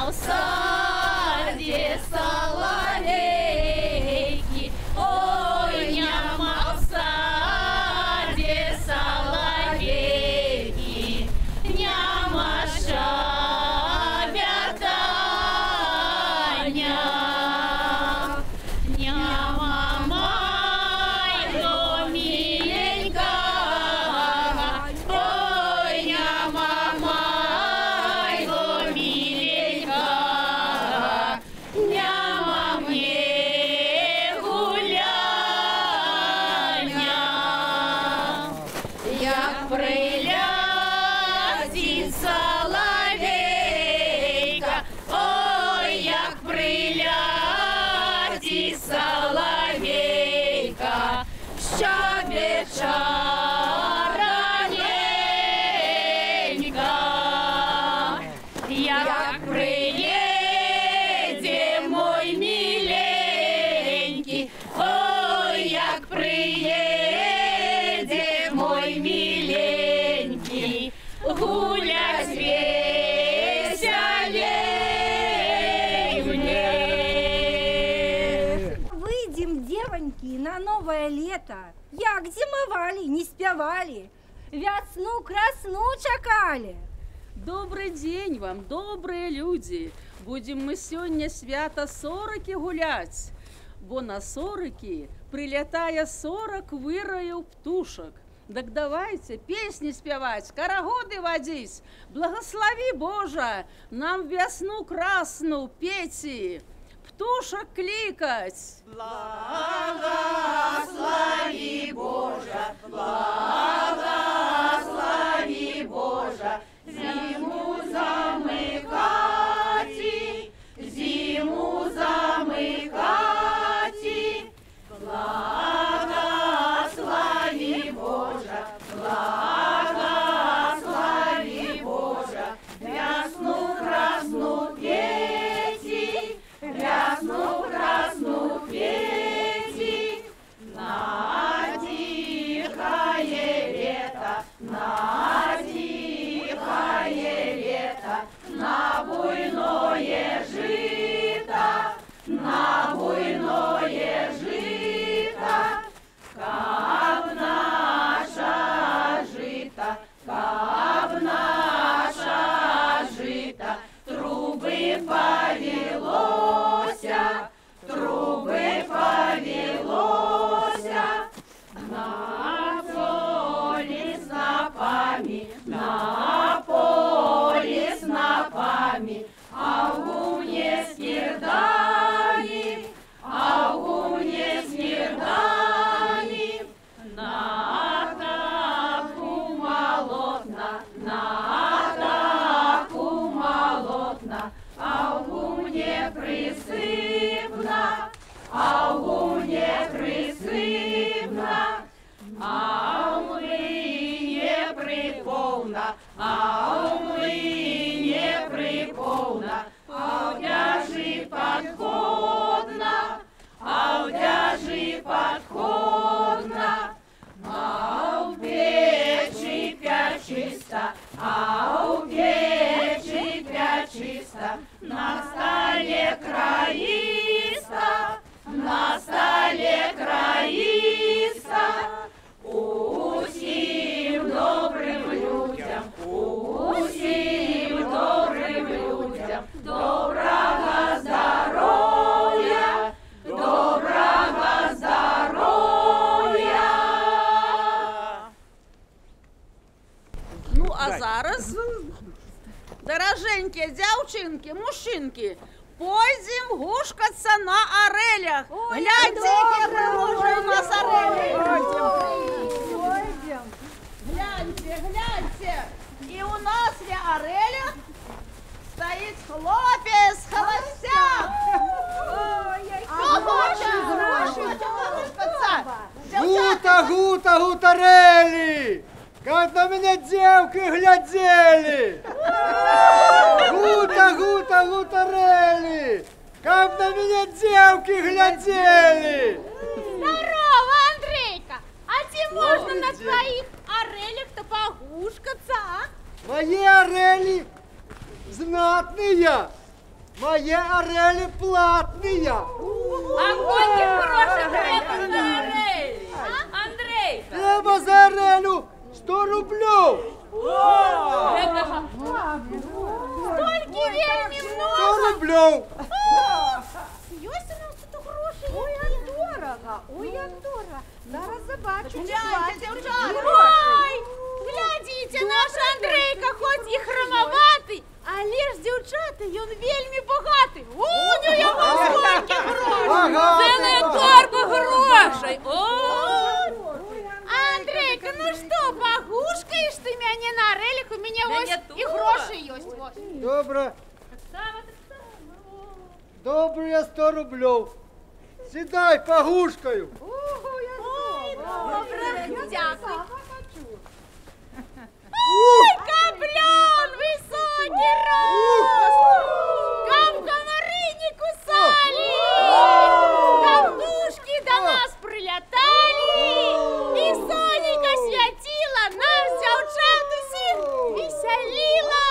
в саде соловейки, ой, няма в саде соловейки, няма щебетання, няма майго миленька, ой, няма майго миленька, няма мне гуляня. Як прилетить соловейка, ой, як прилетить соловейка, щебече раненько. Як приїде мой миленький, ой, як приїде мой миленький, гулять веселей мне. Выйдем, девоньки, на новое лето. Як зимовали, не спевали, весну-красну чакали. Добрый день вам, добрые люди! Будем мы сегодня свято сороки гулять, бо на сороки, прилетая 40 вырою птушек. Так давайте песни спевать, карагоды водить. Благослови, Боже, нам весну красну пети, птушек кликать. Благослови, Боже, благослови, Боже, зиму замыкати, зиму замыкати. Благослови, Боже, благослови, Боже, весну красну пети, весну красну пети. На тихое лето, на тихое лето, на буйное жито, на буйное жито. Каб наша жито, каб наша жито, трубы повелося, трубы повелося. На поле снопами, на поле снопами, а в гумне скирдами, а в гумне скирдами. На таку молотна, на таку молотна, а в гумне присыпна, а в гумне присыпна. А в млине приповна, а в млине приповна, а в дяжи подходна, а в дяжи подходна. А в печи пячиста, а в печи пячиста, на столе краиста, на столе краиста. Усім добрим людям, усім добрим людям, доброго здоров'я, доброго здоров'я. Ну, а зараз, дороженькі дівчинки, мужчинки, пойдем гушкаться на орелях. Гляньте, які пригожі у нас орели. Пойдем. Гляньте, гляньте. І у нас для орелях стоїть хлопець, холостяк. Хто хоче гушкаться? Гута, гутарели! Как на меня девки глядели! Гута, гутарели! Как на меня девки глядели! Здорово, Андрейка! А тебе можно на твоих орелях-то погушкаться, а? Мои орели знатные! Мои орели платные. А скільки грошей треба за орелі? Андрейка! Треба за орелю 100 рублей. Стільки вельми 100 много! рублей. Есть у нас тут гроші? Ой, як дорого, ой, як дорого. Зараз забачу. Ой, глядите, наш Андрейка хоч і хромоватий, але ж дівчата, він вельми багатий. У нього скільки грошей. Ага. Це не торба грошей. Андрейка, ну что, погушкаешь ты меня на орелях? У меня ось и гроши есть. Вот. Добре. Добре, я 100 рублей. Сідай, погушкаю. Добре, дякую. Ой, каблен, высокий рост. Как комары не кусали. Ковдушки до нас прилетали. И Сонька святила, нас, девчат, усіх веселила.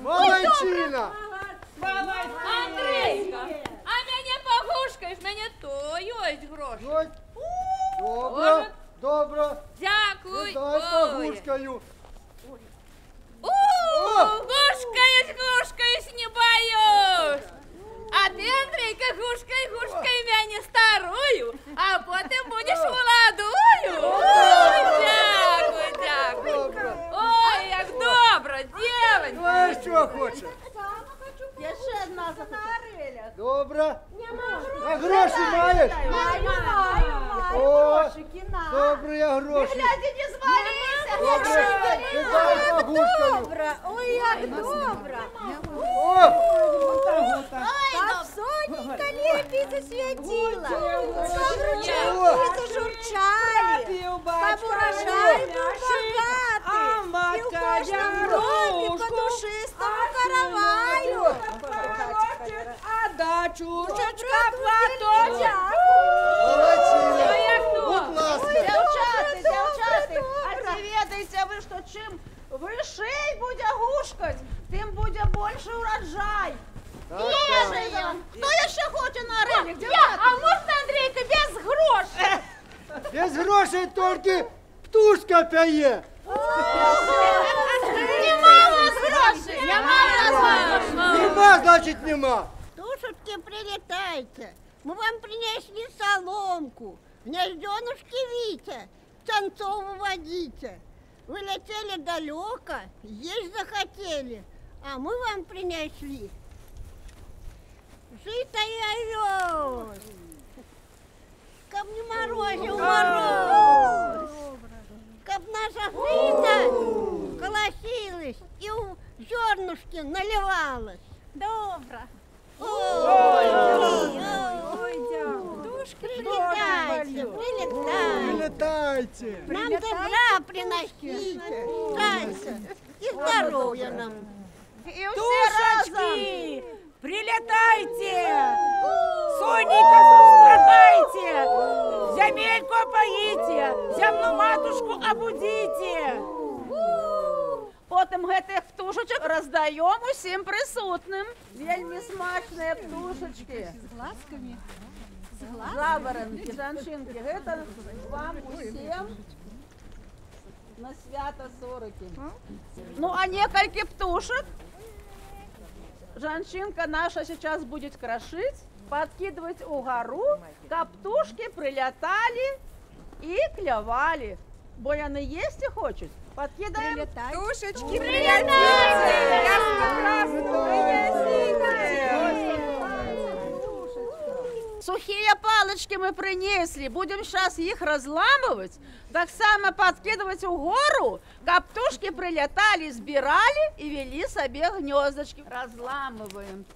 Молодчина. Андрейка, а мене погушкаєш, мене то есть гроші. Ось. Добре, добре. Дякую. Сідай, погушкаю. Гушкаюсь, не боюсь. А ты, Андрейка, гушкай меня старую, а потом будешь молодую. Дякую. Ой, як добро, девочка. Ну, а що хочеш? Я ще одна захотіла. Добре. А гроші маєш? О, добре, я гроші. Не звалися! Добре, сідай, погушкаю. Добре, ой, як добре. О, Так Сонька лепить засвятила. О. Птицы журчали. Как урожай был богатый. И в каждом доме по душистому караваю. А дачушечка молодчина. Будь ласка. Дівчата, а ці ведаєте ви, що чим вишей буде гушкать, тим буде більше урожай. Так, так. Хто ще хоче на орелях, Я, дівчата? а можно, Андрейка, без грошей? Без грошей тільки птушка п'є. Нема у нас грошей. Нема, значить нема. Тушечки, прилетайте. Мы вам принесли соломку. Гнезденушки Витя, самцов выводите. Вы летели далеко, есть захотели, а мы вам принесли жито и овес. Каб не морозил мороз, каб наша жито колосилась и у зернышки наливалось. Добре. Ой, Прилетайте, прилетайте. Прилетайте. Нам добра приносите. Зайца. И здоровья нам. І всі разом. Душечки, прилетайте! Соника зустракайте! Земельку опоите! Земну матушку обудите! Потім гэтих птушечок роздаємо усім присутним. Вельми смачні птушечки. З глазками. Жаворонки, жаншинки. Гэта вам усім на свято сороки. Ну, а несколько птушек жаншинка наша сейчас будет крошить, подкидывать у гору, как птушки прилетали и клевали. Бо яны есть и хочет. Подкидаем. Душечки, прилетайте! Сухие палочки мы принесли. Будем сейчас их разламывать. Так само подкидывать у гору. Как птушки прилетали, сбирали и вели себе гнездочки. Разламываем.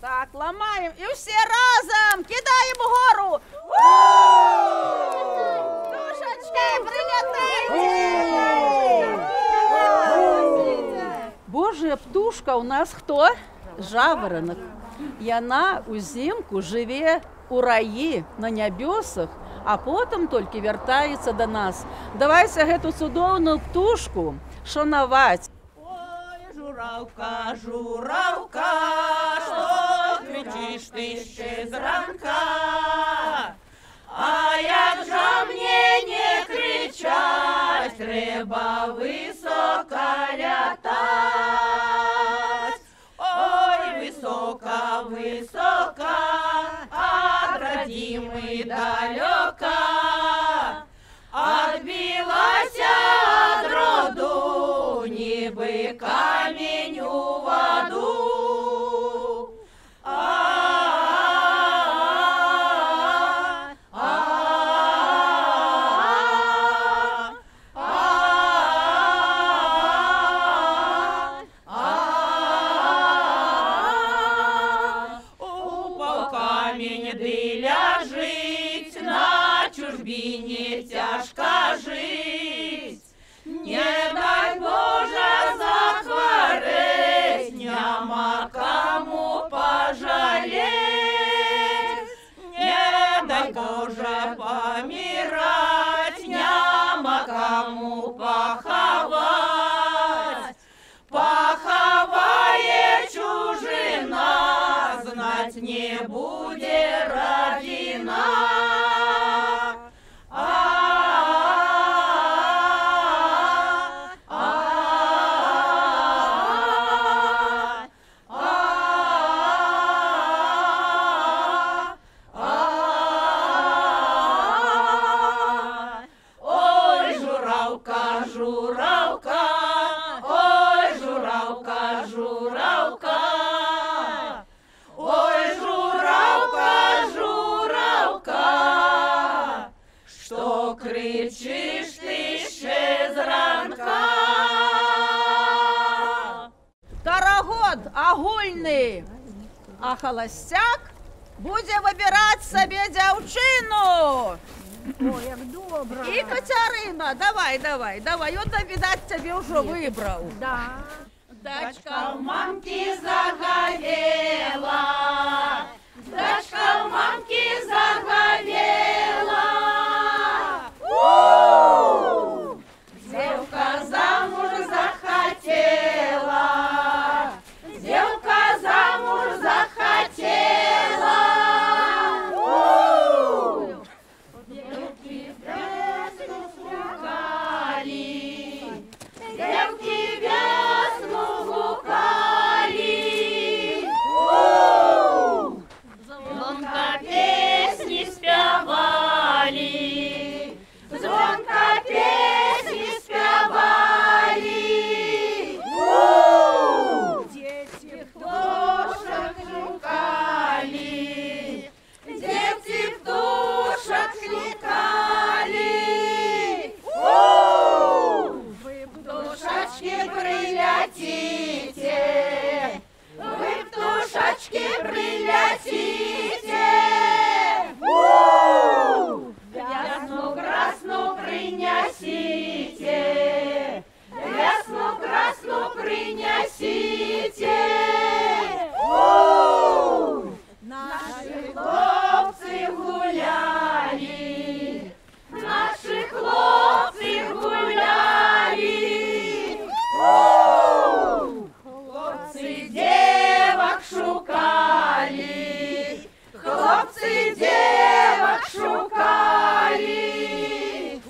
Так, ломаем. И все разом кидаем в гору. Птушечки, прилетайте! Божья птушка у нас кто? Жаворонок. І вона узимку живе у раї на небесах, а потім тільки вертається до нас. Давайте гэту цудоўную птушку шанаваць. Ой, Журавка, журавка, що кричиш ти ще зранка? А як же мені не кричать, треба високо лятать. Ой, високо, високо, от родимой далека. Отбилась от роду, ніби камінь у воду. Упав камінь, де ляжить, на чужбині тяжко жить. Не дай Боже захвореть, нема кому пожалеть. Не дай Боже помирать, нема кому поховать. Поховает чужина, знать не будет родина. Ой, журавка, журавка, ой, журавка, журавка. Ой, журавка, журавка, що кричиш ти ще зранка? Карагод огульний, а холостяк буде вибирати собі дівчину. Ой, як добре. І Катерина, давай, он, видать, тебе вже вибрав. Да. Дочка в мамки загорела, дочка в мамки загорела. Девка замуж захотела, девка замуж захотела. Девки весну гукали, девки весну гукали. Звонко песни спевали, звонко песни спевали. Дети в душах шукали, дети в душах шукали. Вы в душачки прилетите, вы в душачки прилетите. Весну красну принесите, весну красну принесите. Наши хлопцы гуляли, наши хлопцы гуляли. Хлопцы девок шукали, хлопцы девок шукали. В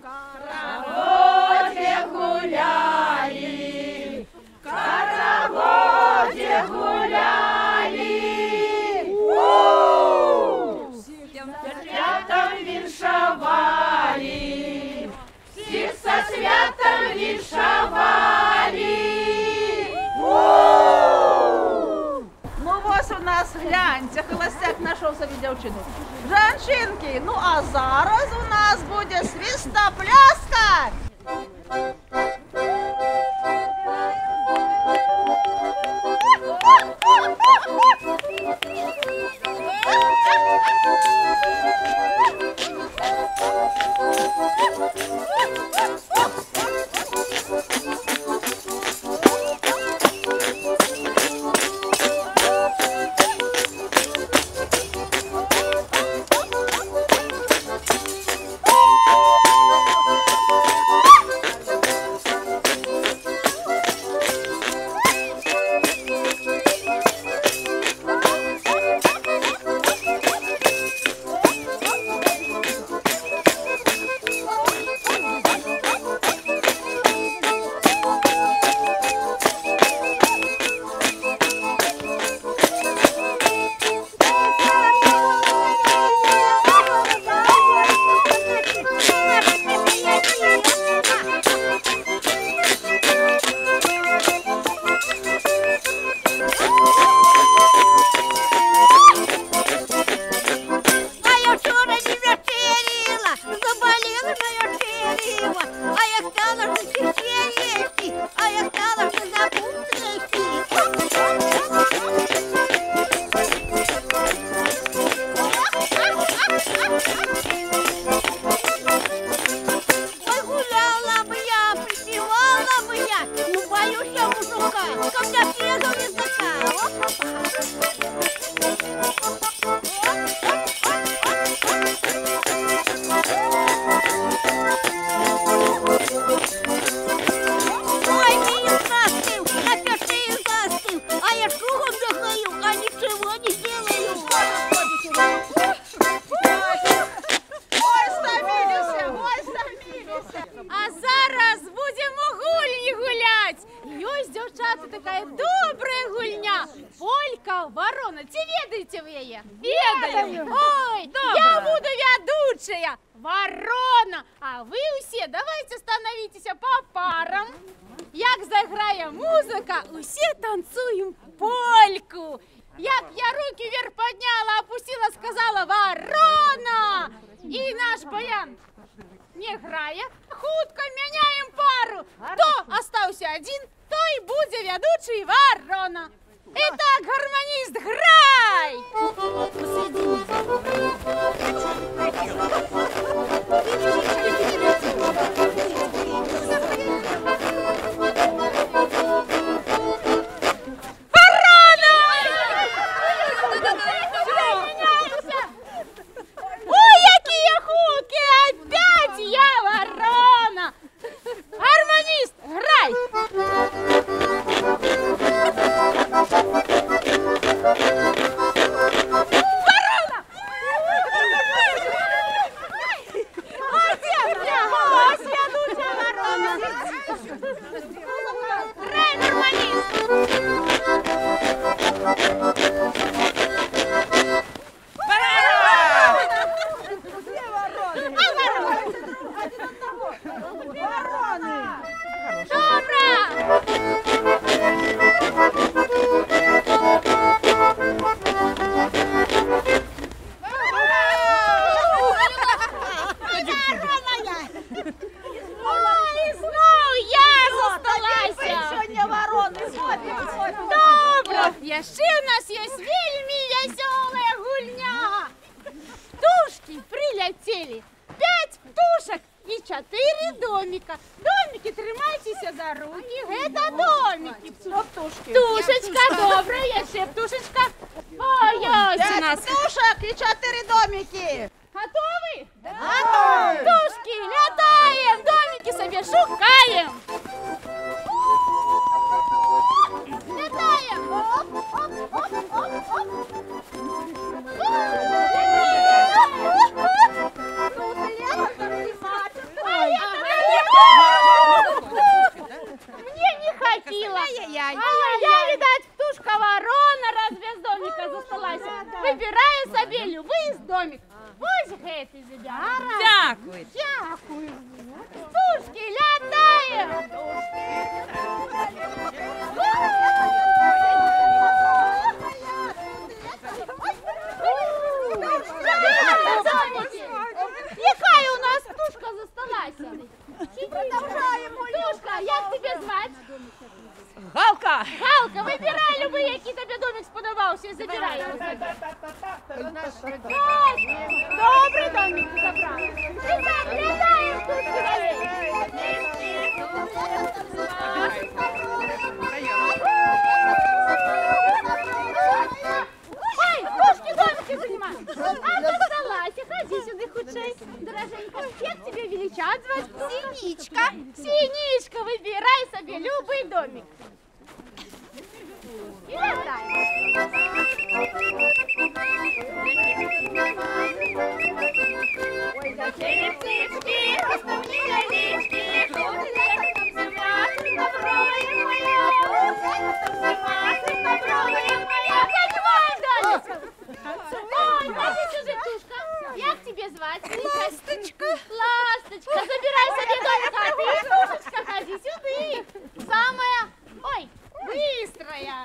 караводе гуляли, в караводе гуляли. Всем святом віншавали, всіх со святом віншавали. Ну ось у нас, гляньте, холостяк знайшов собі дівчину. Жанчинки, ну а зараз у нас буде свистопляска. Ёсць, дзяўчаты, такая добрая гульня. Полька, ворона. Ці ведаеце вы яе? Ведаем. Ой, я буду вядучая. Ворона. А вы усе давайте становіцеся по парам. Як заграе музыка, усе танцуем польку. Як я руки вверх подняла, опустила, сказала ворона. И наш баян не грае, хутка мяняем пару. Хто остаўся один, той будзе вядучий ворона. Итак, гармонист, грай! Ворона! Ой, какие хутки! Опять я ворона! Гармонист, грай! Ворона! Молодец! Ось вядучая ворона! Грай, гармонист! Ой, знов я засталася! Добре! Яшчэ у нас есть вельмі вясёлая гульня! Птушки прилетели! 5 птушек и 4 домика. Домики, трымайцеся за руки. Это домики. Птушечка, добрая, яшчэ птушечка. Ой, ёсць у нас. Птушек и 4 домики. Готовы? Готовы. Птушки, летаем, домики себе шукаем. Летаем. Мне не хватило. Ай-яй-яй, видать, птушка-ворона разве с домика засталась. Выбираю себе любый из домик. Вось гэты забираю. Дякую. Дякую. Птушки, летаем. Яка у нас птушка засталася? Продолжаем. Птушка, як тебе звать? Галка. Галка, вибирай любий, який тобі домик сподобався, і забирай його собі. Добрий домик ти забрав. І так, літаємо, птушки Ой, птушки домики занимают. А засталася, ходи сюди худшей. Дороженька, як тебе величать звать? Синичка. Синичка, выбирай себе любый домик. И летай. Ой, какие птички, основные лички, шутки, танцевать, добровая моя, танцевать, добровая моя. Опять мой домик. Ой, ходи сюда, птушка. Як тебе звать? Ласточка. Ласточка, забирай себе домик, а ты, птушечка, ходи сюда. Самая, ой, быстрая.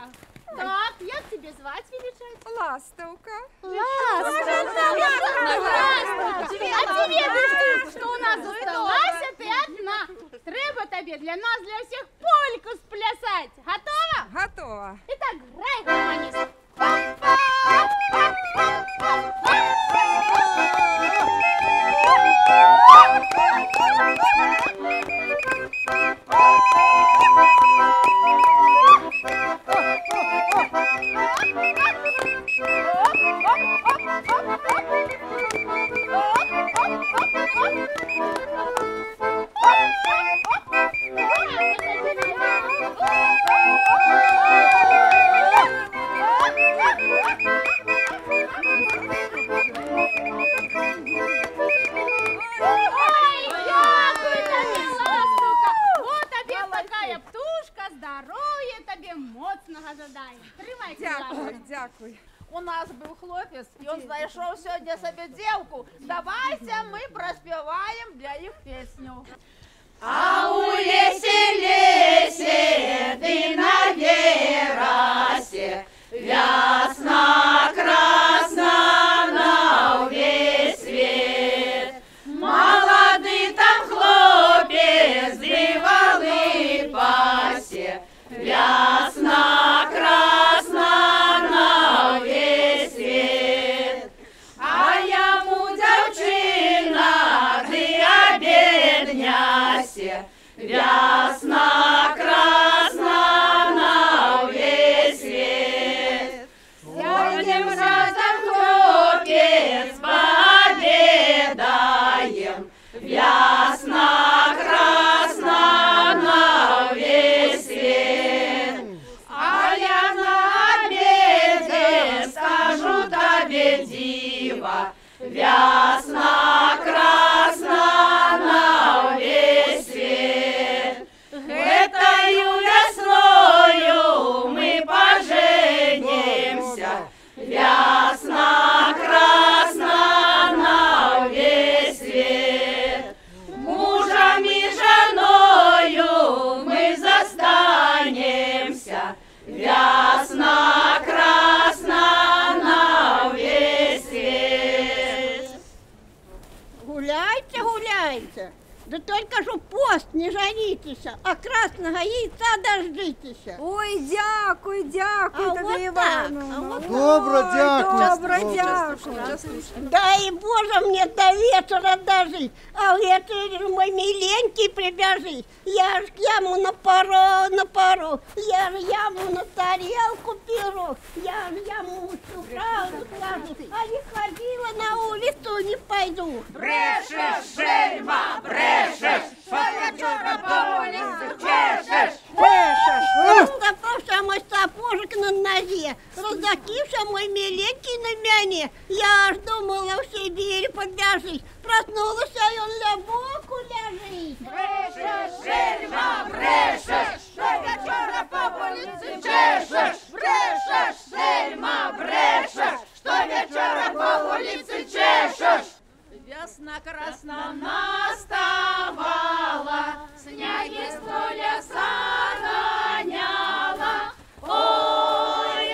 Так, як тебе звать, величать? Ластовка. Ласточка. А ти ведаєш, що у нас зосталася ти одна. Треба тобі для нас, для всіх польку сплясати. Готова? Готова. Итак, грай, гармонист. здоров'я тобі моцного жадаю. Тримай, Дякую, дякую. У нас був хлопець, і він знайшов сьогодні собі дівку. Давайте ми проспіваємо для їх пісню. А у лесе, лесе, ты на верасе, ясно, красно на весь свет. Молодый там хлопец, дивалы пасе, ясно, красно на весь свет. А яму девчина, ты обедняся, ясно, красно на весь свет. Сядем разом, хлопец, пообедаем, ясно, красно на весь свет. А я на обеде скажу тебе, дива, ясно, красно на весь свет. Этою весною мы поженимся, ясно, красно на весь свет. Мужем и женою мы застанемся, ясно, красно на весь свет. Гуляйте, гуляйте. Да только ж пост не жанитесь, а красного яйца дождитесь. Ой, дякую, дякую, А тобі, вот Івановна. так, а вот Добре, Ой, дякую. Добре, Добре. дякую. Дай Боже мне до вечера дожить, а вечер мой миленький прибежит. Я ж яму на пару, я ж яму на тарелку беру, я ж яму всю правду скажу, а не ходила на улицу, не пойду. Брешешь, шельма, брешешь, что ты вчера по улице чешешь. Раздопався мой сапожик на ноге, раздакився мой миленький на мяне. Я аж думала в Сибирь побежить, проснулась, а он для боку лежит. Брешешь, шельма, брешешь, что ты вчера по улице чешешь. Брешешь, шельма, брешешь, что вечера по улице чешешь. Весна красна наставала, снеги с поля загоняла. Ой,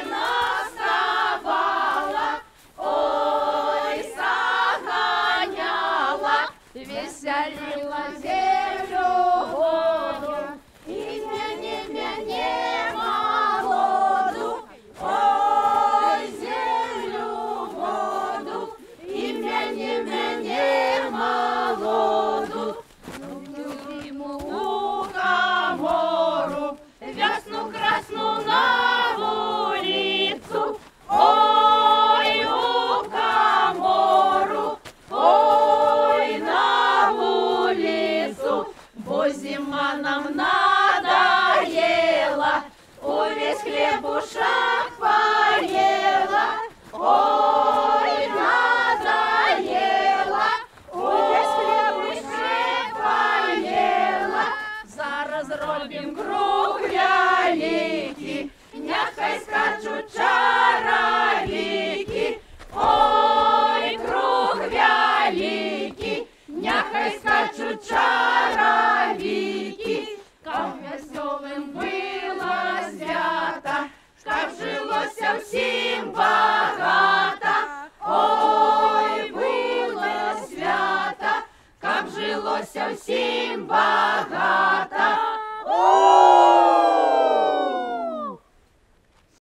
наставала, ой, загоняла, веселила землю воду, и мяне молоду. Ой, землю воду, и мяне молоду. Любиму камору, весну красну на улицу. Ой, у камору, ой, на улицу, бо зима нам надоела, увесь хлебушек поела. Ой, надоела, увесь хлебушек поела. Зараз робим